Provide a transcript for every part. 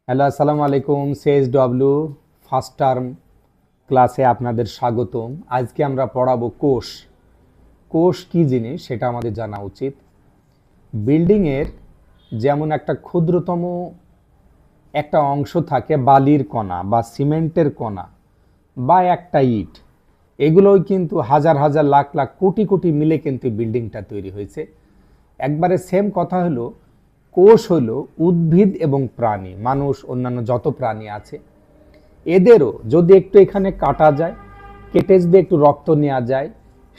Hello, আসসালামু আলাইকুম। সিএসডব্লিউ first term ক্লাসে আপনাদের স্বাগতম। আজকে আমরা পড়াবো কোষ। কোষ কী জিনিস সেটা আমাদের জানা উচিত। বিল্ডিংয়ের যেমন একটা ক্ষুদ্রতম একটা অংশ থাকে, বালির কণা বা সিমেন্টের কণা বা একটা ইট, এগুলোই কিন্তু হাজার হাজার লাখ লাখ কোটি কোটি মিলে কিন্তু বিল্ডিংটা তৈরি হয়েছে। একবারে সেম কথা হলো, কোষ হলো উদ্ভিদ এবং প্রাণী, মানুষ, অন্যান্য যত প্রাণী আছে, এদেরও যদি একটু এখানে কাটা যায়, কেটে যদি একটু রক্ত নেওয়া যায়,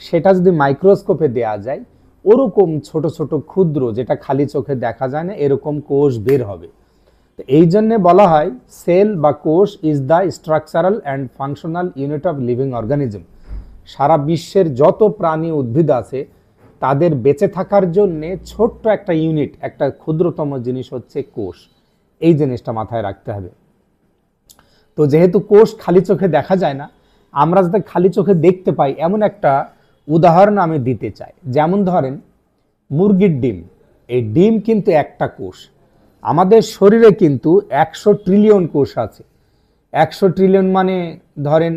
সেটা যদি মাইক্রোস্কোপে দেয়া যায়, ওরকম ছোট ছোট ক্ষুদ্র, যেটা খালি চোখে দেখা যায় না, এরকম কোষ বের হবে। তো এই জন্যে বলা হয় সেল বা কোষ is the structural and functional unit of living organism. সারা বিশ্বের যত প্রাণী উদ্ভিদ আছে তাদের বেঁচে থাকার জন্যে ছোট্ট একটা ইউনিট, একটা ক্ষুদ্রতম জিনিস হচ্ছে কোষ। এই জিনিসটা মাথায় রাখতে হবে। তো যেহেতু কোষ খালি চোখে দেখা যায় না, আমরা যাতে খালি চোখে দেখতে পাই এমন একটা উদাহরণ আমি দিতে চাই। যেমন ধরেন মুরগির ডিম, এই ডিম কিন্তু একটা কোষ। আমাদের শরীরে কিন্তু 100 ট্রিলিয়ন কোষ আছে। 100 ট্রিলিয়ন মানে ধরেন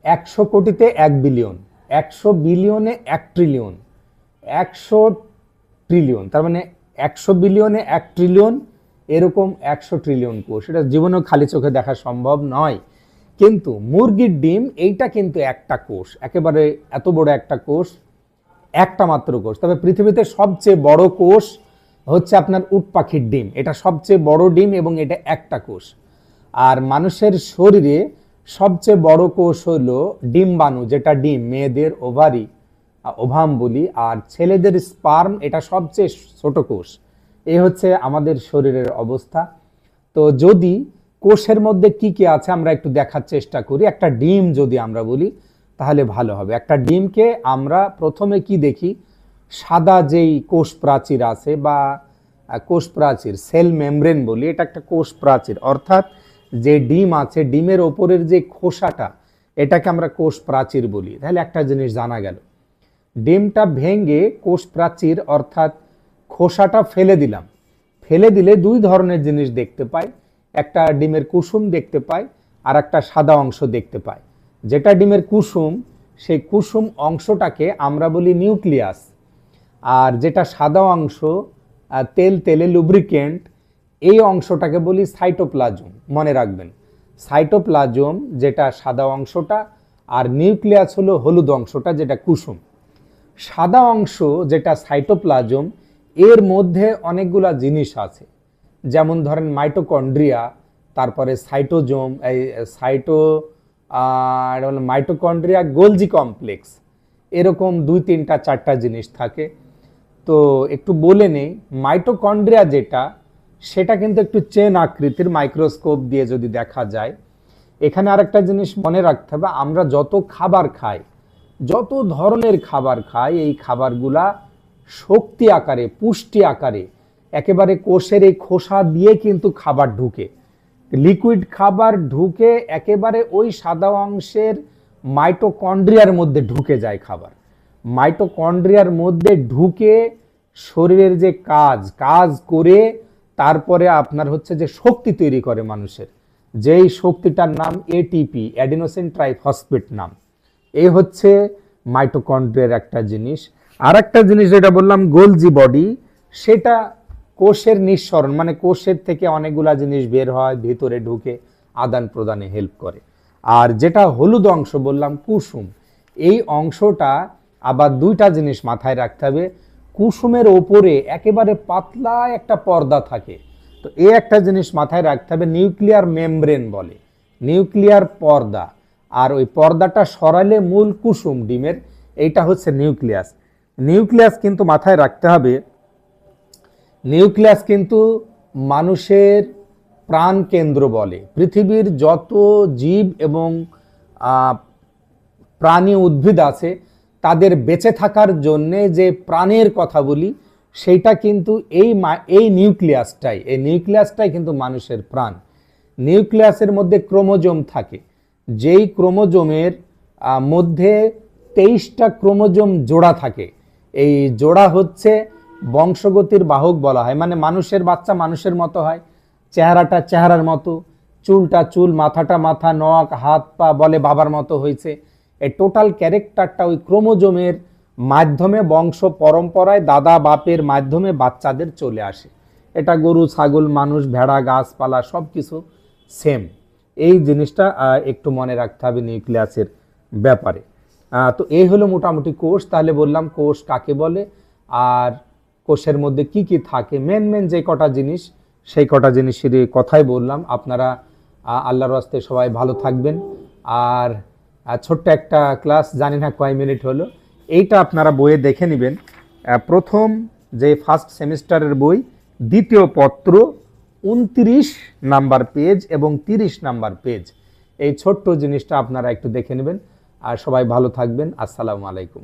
100 কোটিতে 1 বিলিয়ন, 100 বিলিয়নে 1 ট্রিলিয়ন, 100 ট্রিলিয়ন, তার মানে 100 বিলিয়নে 1 ট্রিলিয়ন, এরকম 100 ট্রিলিয়ন কোষ। এটা জীবনেও খালি চোখে দেখা সম্ভব নয়। কিন্তু মুরগির ডিম এইটা কিন্তু একটা কোষ, একেবারে এত বড় একটা কোষ, একটা মাত্র কোষ। তবে পৃথিবীতে সবচেয়ে বড় কোষ হচ্ছে আপনার উট পাখির ডিম, এটা সবচেয়ে বড় ডিম এবং এটা একটা কোষ। আর মানুষের শরীরে সবচেয়ে বড় কোষ হলো ডিম্বাণু, যেটা ডিম, মেয়েদের ওভারি, ওভাম বলি, আর ছেলেদের স্পার্ম, এটা সবচেয়ে ছোট কোষ। এই হচ্ছে আমাদের শরীরের অবস্থা। তো যদি কোষের মধ্যে কি কি আছে আমরা একটু দেখার চেষ্টা করি। একটা ডিম যদি আমরা বলি তাহলে ভালো হবে। একটা ডিমকে আমরা প্রথমে কি দেখি, সাদা যেই কোষ প্রাচীর আছে বা কোষ প্রাচীর, সেল মেমব্রেন বলি, এটা একটা কোষ প্রাচীর, অর্থাৎ যে ডিম আছে, ডিমের ওপরের যে খোসাটা, এটাকে আমরা কোষ প্রাচীর বলি। তাহলে একটা জিনিস জানা গেল, ডিমটা ভেঙে কোষ প্রাচীর অর্থাৎ খোসাটা ফেলে দিলাম। ফেলে দিলে দুই ধরনের জিনিস দেখতে পাই, একটা ডিমের কুসুম দেখতে পাই আর একটা সাদা অংশ দেখতে পাই। যেটা ডিমের কুসুম, সেই কুসুম অংশটাকে আমরা বলি নিউক্লিয়াস, আর যেটা সাদা অংশ, তেল তেলে লুব্রিকেন্ট, এই অংশটাকে বলি সাইটোপ্লাজম। মনে রাখবেন, সাইটোপ্লাজম যেটা সাদা অংশটা, আর নিউক্লিয়াস হলো হলুদ অংশটা, যেটা কুসুম। সাদা অংশ যেটা সাইটোপ্লাজম, এর মধ্যে অনেকগুলা জিনিস আছে, যেমন ধরেন মাইটোকন্ড্রিয়া, তারপরে সাইটোজোম, এই সাইটো, মাইটোকন্ড্রিয়া, গোলজি কমপ্লেক্স, এরকম 2-3-4টা জিনিস থাকে। তো একটু বলে নেই, মাইটোকন্ড্রিয়া যেটা, সেটা কিন্তু একটু চেন আকৃতির, মাইক্রোস্কোপ দিয়ে যদি দেখা যায়। এখানে আরেকটা জিনিস মনে রাখতে হবে, আমরা যত খাবার খাই, যত ধরনের খাবার খাই, এই খাবারগুলা শক্তি আকারে, পুষ্টি আকারে একেবারে কোষের এই খোসা দিয়ে কিন্তু খাবার ঢুকে, লিকুইড খাবার ঢুকে একেবারে ওই সাদা অংশের মাইটোকন্ড্রিয়ার মধ্যে ঢুকে যায় খাবার। মাইটোকন্ড্রিয়ার মধ্যে ঢুকে শরীরের যে কাজ করে তারপরে আপনার হচ্ছে যে শক্তি তৈরি করে মানুষের, যেই শক্তিটার নাম এটিপি, অ্যাডিনোসিন ট্রাইফসফেট নাম। এই হচ্ছে মাইটোকন্ড্রিয়ার একটা জিনিস। আর একটা জিনিস যেটা বললাম গোলজি বডি, সেটা কোষের নিঃসরণ, মানে কোষের থেকে অনেকগুলা জিনিস বের হয়, ভিতরে ঢুকে আদান প্রদানে হেল্প করে। আর যেটা হলুদ অংশ বললাম কুসুম, এই অংশটা আবার দুইটা জিনিস মাথায় রাখতে হবে। কুসুমের ওপরে একেবারে পাতলা একটা পর্দা থাকে। তো এই একটা জিনিস মাথায় রাখতে হবে, নিউক্লিয়ার মেমব্রেন বলে, নিউক্লিয়ার পর্দা। আর ওই পর্দাটা সরালে মূল কুসুম ডিমের, এইটা হচ্ছে নিউক্লিয়াস। নিউক্লিয়াস কিন্তু মাথায় রাখতে হবে, নিউক্লিয়াস কিন্তু মানুষের প্রাণ কেন্দ্র বলে। পৃথিবীর যত জীব এবং প্রাণী উদ্ভিদ আছে, তাদের বেঁচে থাকার জন্যে যে প্রাণের কথা বলি, সেইটা কিন্তু এই নিউক্লিয়াসটাই কিন্তু মানুষের প্রাণ। নিউক্লিয়াসের মধ্যে ক্রোমোজোম থাকে, যেই ক্রোমোজোমের মধ্যে 23টা ক্রোমোজোম জোড়া থাকে। এই জোড়া হচ্ছে বংশগতির বাহক বলা হয়, মানে মানুষের বাচ্চা মানুষের মতো হয়, চেহারাটা চেহারার মতো, চুলটা চুল, মাথাটা মাথা, নখ হাত পা বলে বাবার মতো হয়েছে। এই টোটাল ক্যারেক্টারটা ওই ক্রোমোজোমের মাধ্যমে বংশ পরম্পরায় দাদা বাপের মাধ্যমে বাচ্চাদের চলে আসে। এটা গরু ছাগল মানুষ ভেড়া গাছপালা সব কিছু সেম। এই জিনিসটা একটু মনে রাখতে হবে নিউক্লিয়াসের ব্যাপারে। তো এই হলো মোটামুটি কোষ। তাহলে বললাম কোষ কাকে বলে আর কোষের মধ্যে কি কি থাকে, মেন যে কটা জিনিস সেই কটা জিনিসের কথাই বললাম। আপনারা আল্লাহর রাস্তে সবাই ভালো থাকবেন। আর ছোট্ট একটা ক্লাস, জানি না কয় মিনিট হলো, এইটা আপনারা বইয়ে দেখে নেবেন। প্রথম যে ফার্স্ট সেমিস্টারের বই, দ্বিতীয় পত্র, 29 নাম্বার পেজ এবং 30 নাম্বার পেজ। এই ছোট্ট জিনিসটা আপনারা একটু দেখে নেবেন। আর সবাই ভালো থাকবেন। আসসালামু আলাইকুম।